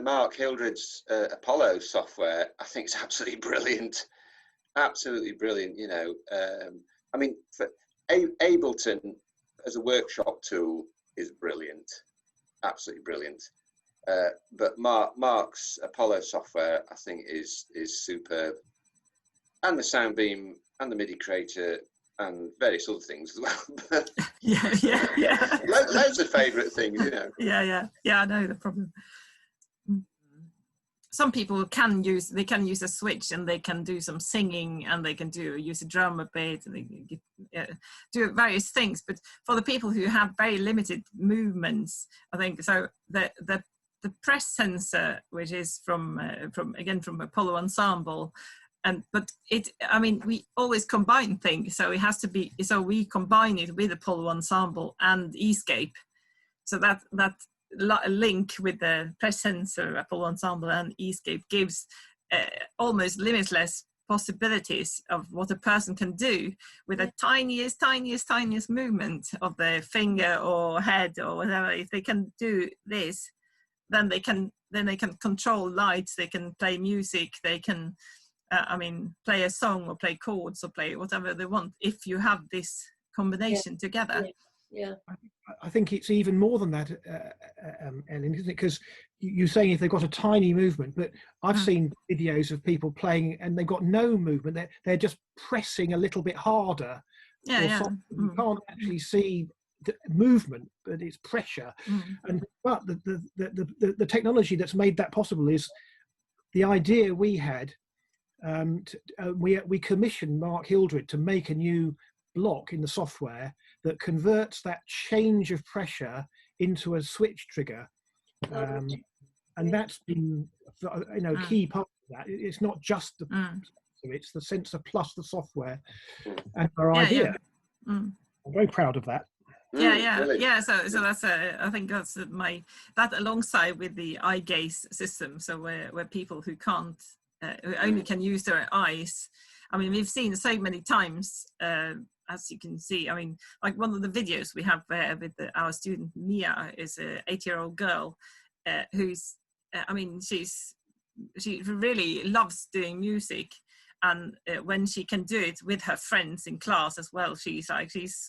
Mark Hildred's Apollo software, I think is absolutely brilliant. Absolutely brilliant, you know. I mean, for Ableton as a workshop tool is brilliant, absolutely brilliant. But Mark's Apollo software, I think, is superb, and the Soundbeam and the MIDI Creator and various other things as well. yeah. Loads of favourite things, you know. Yeah. I know the problem. Some people can use a switch and they can do some singing and they can use a drum a bit and they can do various things. But for the people who have very limited movements, I think so. The press sensor, which is from Apollo Ensemble, we always combine things, so it has to be. So we combine it with Apollo Ensemble and E-Scape, so that link with the press sensor, Apollo Ensemble and E-Scape gives almost limitless possibilities of what a person can do with the tiniest movement of the finger or head or whatever. If they can do this, then they can control lights, they can play music, they can play a song or play chords or play whatever they want if you have this combination together. Yeah. I think it's even more than that, Elin, isn't it? Because you're saying if they've got a tiny movement, but I've seen videos of people playing and they've got no movement. They're just pressing a little bit harder. You can't actually see the movement, but it's pressure. But the technology that's made that possible is the idea we had. We commissioned Mark Hildred to make a new block in the software that converts that change of pressure into a switch trigger, and that's been key part of that. It's not just the sensor, it's the sensor plus the software and our idea. I'm very proud of that. So that's I think that's that alongside with the eye gaze system, so where people who can't who only can use their eyes. I mean, we've seen so many times, as you can see. I mean, like one of the videos we have with our student Mia is an 8-year-old girl who's, she really loves doing music, and when she can do it with her friends in class as well, she's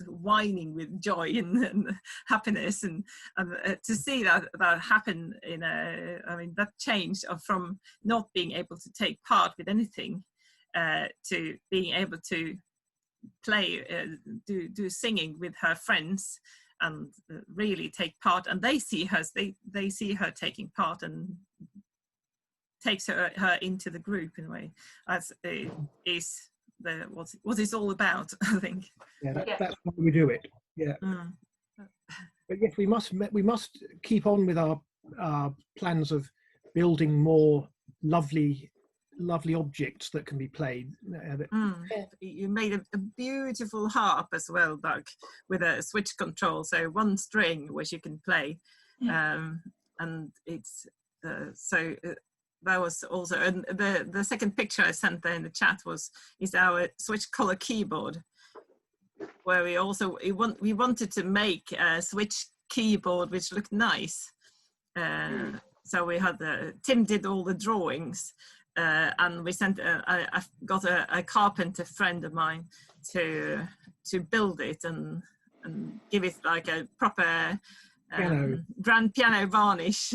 whining with joy and happiness, and to see that happen that change from not being able to take part with anything to being able to play, do singing with her friends and really take part, and they see her taking part and takes her into the group in a way. As is what it's all about, I think. That's why we do it. But yes, we must keep on with our plans of building more lovely objects that can be played. You made a beautiful harp as well, Doug, with a switch control, so one string which you can play, and it's that was also, and the second picture I sent there in the chat is our switch color keyboard, where we wanted to make a switch keyboard which looked nice. So we had Tim did all the drawings, and we sent. I got a carpenter friend of mine to build it and give it like a proper grand piano varnish,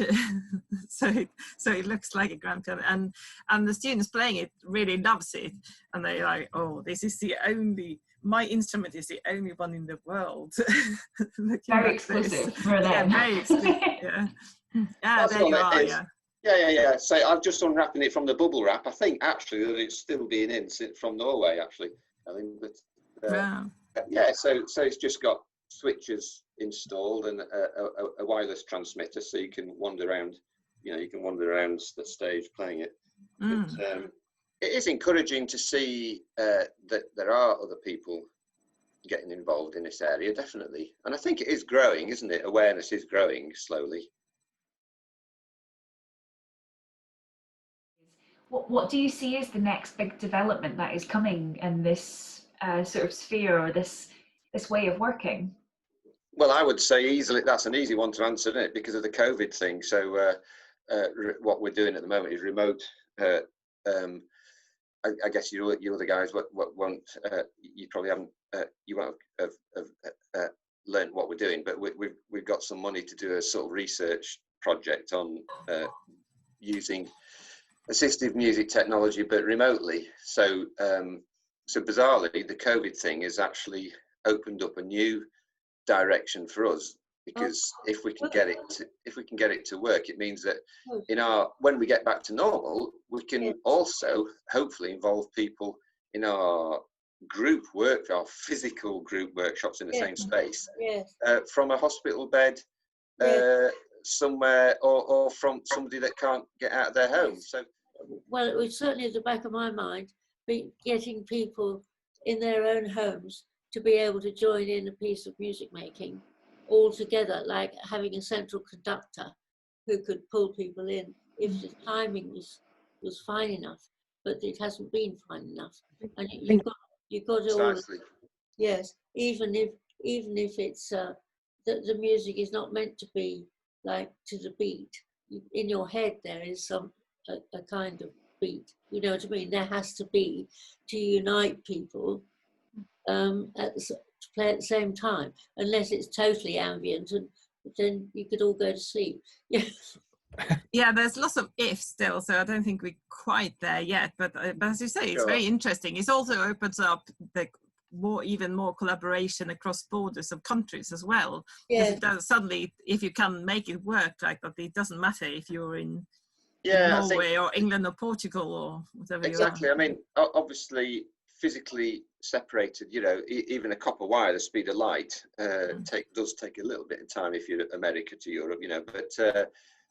so it looks like a grand piano, and the students playing it really loves it, and they're like, oh, this is my instrument is the only one in the world. Very exclusive for them. Very exclusive. There you are. Yeah. So I'm just unwrapping it from the bubble wrap. I think actually that it's still being in from Norway, actually. I mean, but so it's just got switches installed and a wireless transmitter, so you can wander around. You can wander around the stage playing it. But, it is encouraging to see that there are other people getting involved in this area, definitely. And I think it is growing, isn't it? Awareness is growing slowly. What do you see as the next big development that is coming in this sort of sphere, or this way of working? Well, I would say easily, that's an easy one to answer, isn't it? Because of the COVID thing. So what we're doing at the moment is remote. I guess you other guys won't. You probably haven't. You won't have learned what we're doing, but we've got some money to do a sort of research project on using assistive music technology, but remotely. So so bizarrely, the COVID thing has actually opened up a new direction for us, because if we can get it to work, it means that when we get back to normal, we can also hopefully involve people in our our physical group workshops in the same space, from a hospital bed somewhere, or from somebody that can't get out of their home. So, well, it would certainly, at the back of my mind, be getting people in their own homes to be able to join in a piece of music making all together, like having a central conductor who could pull people in if the timing was fine enough, but it hasn't been fine enough. And you've got to all, yes, even if it's the music is not meant to be like to the beat. In your head there is a kind of beat, you know what I mean? There has to be, to unite people to play at the same time, unless it's totally ambient, and then you could all go to sleep. Yeah, there's lots of ifs still, so I don't think we're quite there yet, but as you say, it's very interesting. It also opens up even more collaboration across borders of countries as well. Because it does, suddenly, if you can make it work like that, it doesn't matter if you're in Norway or England or Portugal or whatever. Exactly. I mean, obviously, physically separated, you know, even a copper wire, the speed of light, does take a little bit of time if you're America to Europe, you know. But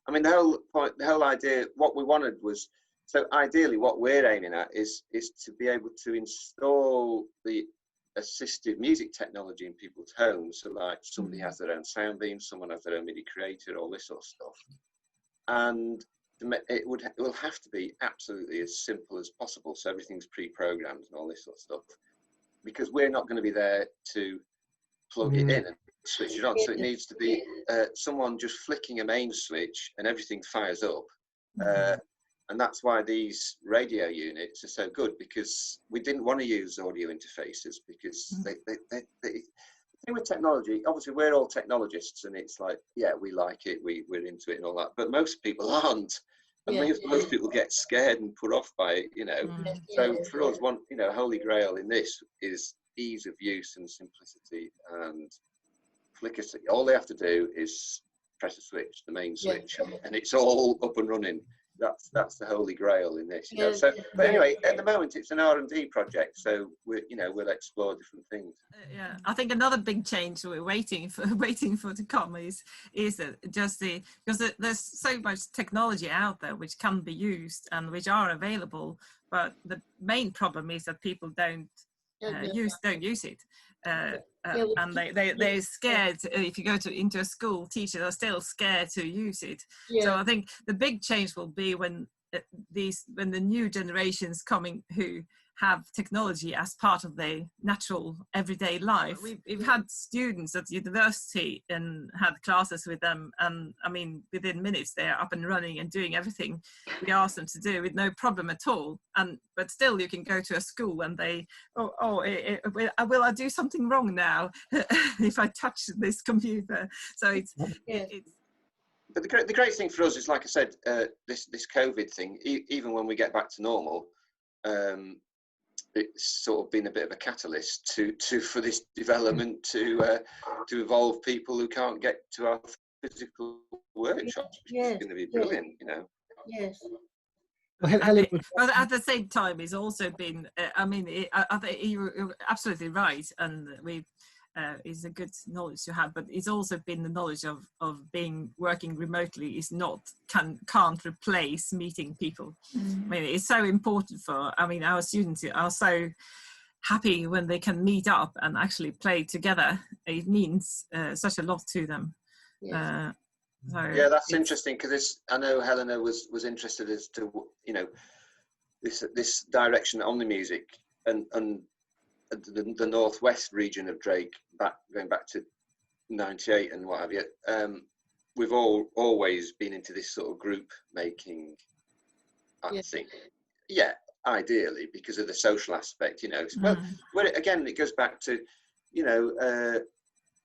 I mean, the whole idea, what we wanted was, so ideally, what we're aiming at is to be able to install the assistive music technology in people's homes. So, like, somebody has their own sound beam, someone has their own MIDI creator, all this sort of stuff, and it will have to be absolutely as simple as possible, so everything's pre-programmed and all this sort of stuff, because we're not going to be there to plug it in and switch it on. So it needs to be someone just flicking a main switch and everything fires up. And that's why these radio units are so good, because we didn't want to use audio interfaces, because the thing with technology, obviously we're all technologists, and it's like, yeah, we like it, we're into it and all that, but most people aren't. And most people get scared and put off by it, you know. So for us, holy grail in this is ease of use and simplicity, and flicker. All they have to do is press a switch, the main switch, and it's all up and running. That's the holy grail in this, you know. So, but anyway, at the moment it's an R&D project, so we'll explore different things. Yeah, I think another big change we're waiting for to come is just because there's so much technology out there which can be used and which are available, but the main problem is that people don't use it. And they're scared. If you go into a school, teachers are still scared to use it. So I think the big change will be when the new generations coming who have technology as part of their natural everyday life. We've had students at university and had classes with them, and I mean, within minutes they're up and running and doing everything we ask them to do with no problem at all. But still, you can go to a school and they, will I do something wrong now if I touch this computer? So it's. But the great thing for us is, like I said, this COVID thing. Even when we get back to normal, it's sort of been a bit of a catalyst for this development to evolve people who can't get to our physical workshops, which is going to be brilliant, you know. Yes. But at the same time, it's also been. I think you're absolutely right, and is a good knowledge to have. But it's also been the knowledge of working remotely is can't replace meeting people. I mean, it's so important our students are so happy when they can meet up and actually play together. It means such a lot to them. Yes. That's interesting, because I know Helena was interested as to, you know, this direction, OmniMusic and the northwest region of Drake, going back to '98 and what have you. we've always been into this sort of group making, I think. Yeah, ideally, because of the social aspect, you know. Well, again, it goes back to, you know,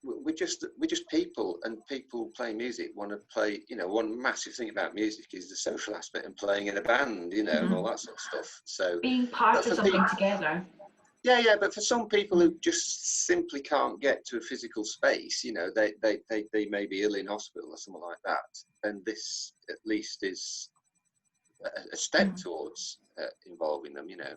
we're just people, and people playing music want to play, you know, one massive thing about music is the social aspect and playing in a band, you know, and all that sort of stuff. So being part of something together. Yeah, but for some people who just simply can't get to a physical space, you know, they may be ill in hospital or something like that, and this at least is a step towards involving them, you know.